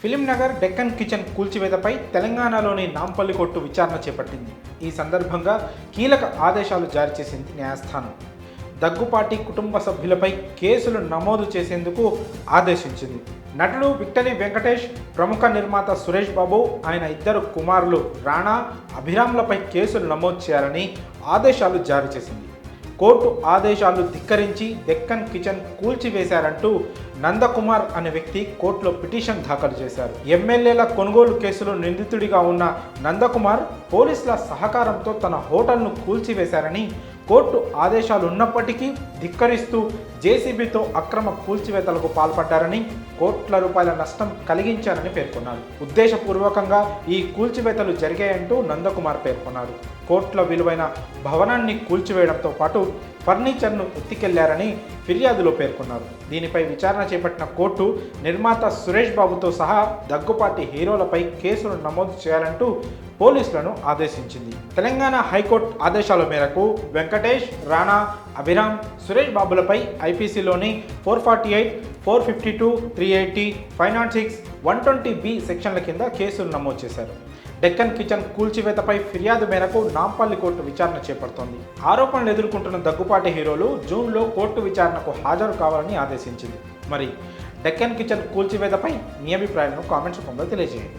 Film Nagar Deccan kitchen కూల్చివేతపై తెలంగాణలోని Nampally court విచారణ చేపట్టింది. ఈ సందర్భంగా కీలక ఆదేశాలు జారీ చేసింది న్యాయస్థానం. దగ్గుపాటి కుటుంబ సభ్యులపై కేసులు నమోదు చేసేందుకు ఆదేశించింది. నటుడు విక్టరీ వెంకటేష్, ప్రముఖ నిర్మాత సురేష్ బాబు, ఆయన ఇద్దరు కుమారులు రాణా, అభిరామ్లపై కేసులు నమోదు చేయాలని ఆదేశాలు జారీ చేసింది. కోర్టు ఆదేశాలు ధిక్కరించి డెక్కన్ కిచెన్ కూల్చివేశారంటూ నందకుమార్ అనే వ్యక్తి కోర్టులో పిటిషన్ దాఖలు చేశారు. ఎమ్మెల్యేల కొనుగోలు కేసులో నిందితుడిగా ఉన్న నందకుమార్ పోలీసుల సహకారంతో తన హోటల్ను కూల్చివేశారని, కోర్టు ఆదేశాలు ఉన్నప్పటికీ ధిక్కరిస్తూ జేసీబీతో అక్రమ కూల్చివేతలకు పాల్పడ్డారని, కోట్ల రూపాయల నష్టం కలిగించారని పేర్కొన్నారు. ఉద్దేశపూర్వకంగా ఈ కూల్చివేతలు జరిగాయంటూ నందకుమార్ పేర్కొన్నారు. కోట్ల విలువైన భవనాన్ని కూల్చివేయడంతో పాటు ఫర్నిచర్ను ఎత్తికెళ్లారని ఫిర్యాదులో పేర్కొన్నారు. దీనిపై విచారణ చేపట్టిన కోర్టు నిర్మాత సురేష్ బాబుతో సహా దగ్గుపాటి హీరోలపై కేసులు నమోదు చేయాలంటూ పోలీసులను ఆదేశించింది. తెలంగాణ హైకోర్టు ఆదేశాల మేరకు వెంకటేష్, రాణా, అభిరామ్, సురేష్ బాబులపై ఐపీసీలోని 448, 452, 380, 506, 120B సెక్షన్ల కింద కేసులు నమోదు చేశారు. డెక్కన్ కిచెన్ కూల్చివేతపై ఫిర్యాదు మేరకు నాంపల్లి కోర్టు విచారణ చేపడుతోంది. ఆరోపణలు ఎదుర్కొంటున్న దగ్గుపాటి హీరోలు జూన్లో కోర్టు విచారణకు హాజరు కావాలని ఆదేశించింది. మరి డెక్కన్ కిచెన్ కూల్చివేతపై మీ అభిప్రాయాలను కామెంట్స్ రూపంలో తెలియజేయండి.